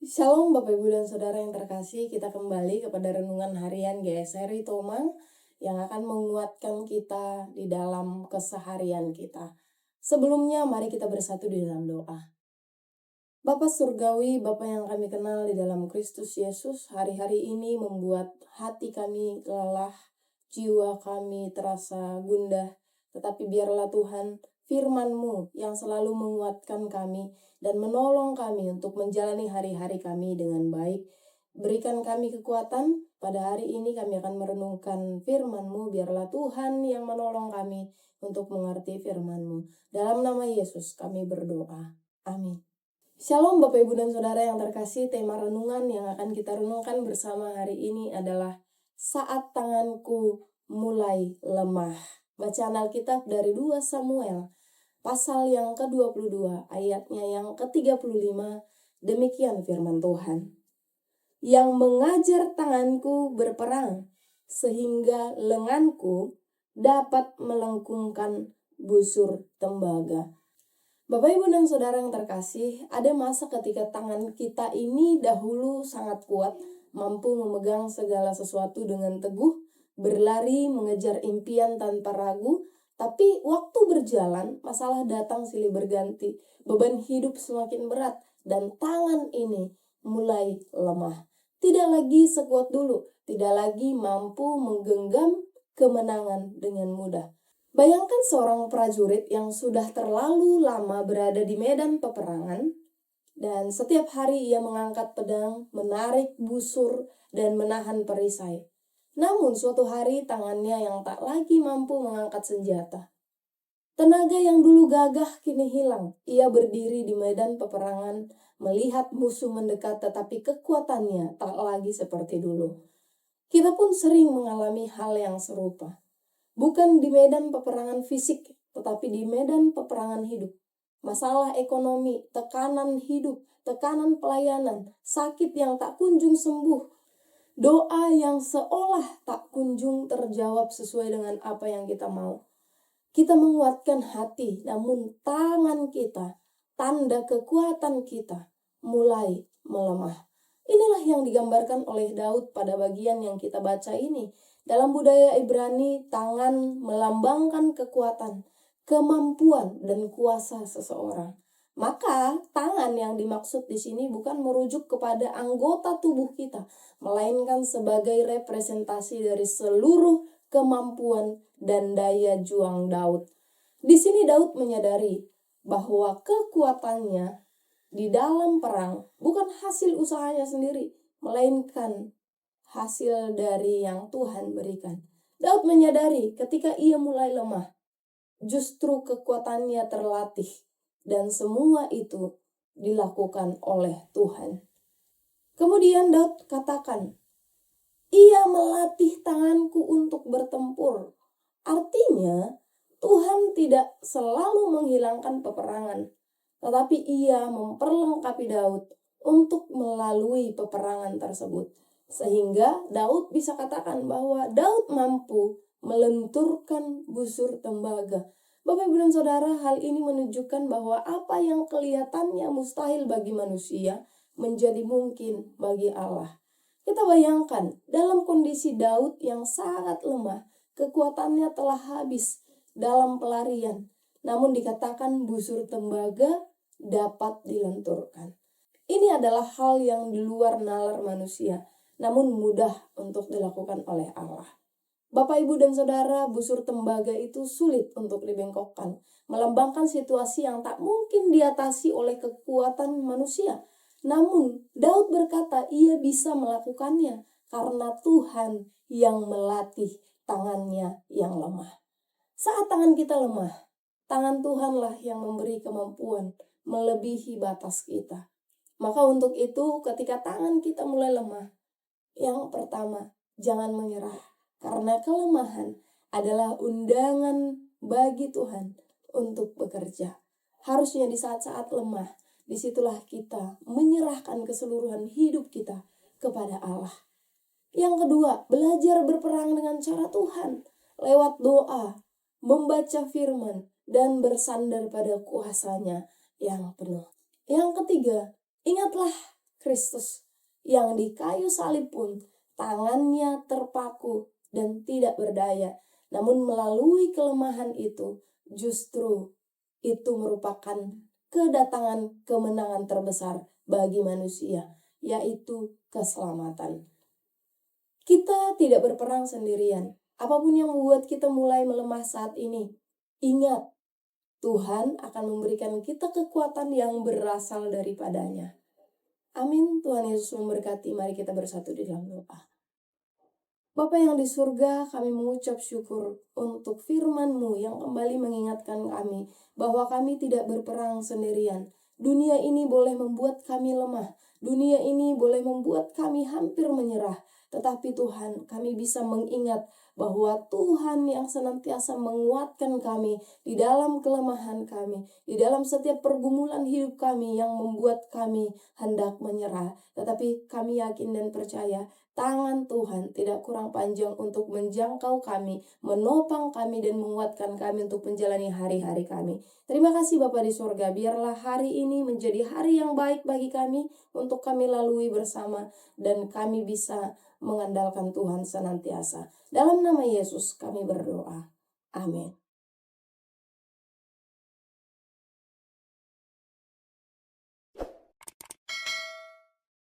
Shalom Bapak Ibu dan Saudara yang terkasih, kita kembali kepada renungan harian GSRI Tomang yang akan menguatkan kita di dalam keseharian kita. Sebelumnya mari kita bersatu di dalam doa. Bapa Surgawi, Bapa yang kami kenal di dalam Kristus Yesus, hari-hari ini membuat hati kami lelah, jiwa kami terasa gundah, tetapi biarlah Tuhan firman-Mu yang selalu menguatkan kami dan menolong kami untuk menjalani hari-hari kami dengan baik. Berikan kami kekuatan, pada hari ini kami akan merenungkan firman-Mu, biarlah Tuhan yang menolong kami untuk mengerti firman-Mu. Dalam nama Yesus kami berdoa. Amin. Shalom Bapak Ibu dan Saudara yang terkasih, tema renungan yang akan kita renungkan bersama hari ini adalah saat tanganku mulai lemah. Bacaan Alkitab dari 2 Samuel, pasal yang ke-22, ayatnya yang ke-35, demikian firman Tuhan. Yang mengajar tanganku berperang, sehingga lenganku dapat melengkungkan busur tembaga. Bapak, Ibu, dan Saudara yang terkasih, ada masa ketika tangan kita ini dahulu sangat kuat, mampu memegang segala sesuatu dengan teguh, berlari mengejar impian tanpa ragu, tapi waktu berjalan, masalah datang silih berganti, beban hidup semakin berat, dan tangan ini mulai lemah. Tidak lagi sekuat dulu, tidak lagi mampu menggenggam kemenangan dengan mudah. Bayangkan seorang prajurit yang sudah terlalu lama berada di medan peperangan, dan setiap hari ia mengangkat pedang, menarik busur, dan menahan perisai. Namun suatu hari tangannya yang tak lagi mampu mengangkat senjata. Tenaga yang dulu gagah kini hilang. Ia berdiri di medan peperangan, melihat musuh mendekat, tetapi kekuatannya tak lagi seperti dulu. Kita pun sering mengalami hal yang serupa. Bukan di medan peperangan fisik, tetapi di medan peperangan hidup. Masalah ekonomi, tekanan hidup, tekanan pelayanan, sakit yang tak kunjung sembuh, doa yang seolah tak kunjung terjawab sesuai dengan apa yang kita mau. Kita menguatkan hati, namun tangan kita, tanda kekuatan kita, mulai melemah. Inilah yang digambarkan oleh Daud pada bagian yang kita baca ini. Dalam budaya Ibrani, tangan melambangkan kekuatan, kemampuan, dan kuasa seseorang. Maka, tangan yang dimaksud di sini bukan merujuk kepada anggota tubuh kita, melainkan sebagai representasi dari seluruh kemampuan dan daya juang Daud. Di sini Daud menyadari bahwa kekuatannya di dalam perang bukan hasil usahanya sendiri, melainkan hasil dari yang Tuhan berikan. Daud menyadari ketika ia mulai lemah, justru kekuatannya terlatih, dan semua itu dilakukan oleh Tuhan. Kemudian Daud katakan, ia melatih tanganku untuk bertempur. Artinya, Tuhan tidak selalu menghilangkan peperangan, tetapi ia memperlengkapi Daud untuk melalui peperangan tersebut. Sehingga Daud bisa katakan bahwa Daud mampu melenturkan busur tembaga. Bapak, Ibu, dan Saudara, hal ini menunjukkan bahwa apa yang kelihatannya mustahil bagi manusia menjadi mungkin bagi Allah. Kita bayangkan, dalam kondisi Daud yang sangat lemah, kekuatannya telah habis dalam pelarian. Namun dikatakan busur tembaga dapat dilenturkan. Ini adalah hal yang di luar nalar manusia, namun mudah untuk dilakukan oleh Allah. Bapak, Ibu, dan Saudara, busur tembaga itu sulit untuk dibengkokkan, melambangkan situasi yang tak mungkin diatasi oleh kekuatan manusia. Namun, Daud berkata ia bisa melakukannya karena Tuhan yang melatih tangannya yang lemah. Saat tangan kita lemah, tangan Tuhanlah yang memberi kemampuan melebihi batas kita. Maka untuk itu, ketika tangan kita mulai lemah, yang pertama, jangan menyerah. Karena kelemahan adalah undangan bagi Tuhan untuk bekerja. Harusnya di saat-saat lemah, disitulah kita menyerahkan keseluruhan hidup kita kepada Allah. Yang kedua, belajar berperang dengan cara Tuhan, lewat doa, membaca firman, dan bersandar pada kuasanya yang penuh. Yang ketiga, ingatlah Kristus yang di kayu salib pun tangannya terpaku dan tidak berdaya. Namun melalui kelemahan itu, justru itu merupakan kedatangan kemenangan terbesar bagi manusia, yaitu keselamatan. Kita tidak berperang sendirian. Apapun yang membuat kita mulai melemah saat ini, ingat, Tuhan akan memberikan kita kekuatan yang berasal daripadanya. Amin. Tuhan Yesus memberkati. Mari kita bersatu di dalam doa. Bapa yang di surga, kami mengucap syukur untuk firman-Mu yang kembali mengingatkan kami bahwa kami tidak berperang sendirian. Dunia ini boleh membuat kami lemah. Dunia ini boleh membuat kami hampir menyerah. Tetapi Tuhan, kami bisa mengingat bahwa Tuhan yang senantiasa menguatkan kami di dalam kelemahan kami, di dalam setiap pergumulan hidup kami yang membuat kami hendak menyerah. Tetapi kami yakin dan percaya tangan Tuhan tidak kurang panjang untuk menjangkau kami, menopang kami dan menguatkan kami untuk menjalani hari-hari kami. Terima kasih Bapa di surga, biarlah hari ini menjadi hari yang baik bagi kami untuk kami lalui bersama dan kami bisa mengandalkan Tuhan senantiasa. Dalam nama Yesus kami berdoa. Amin.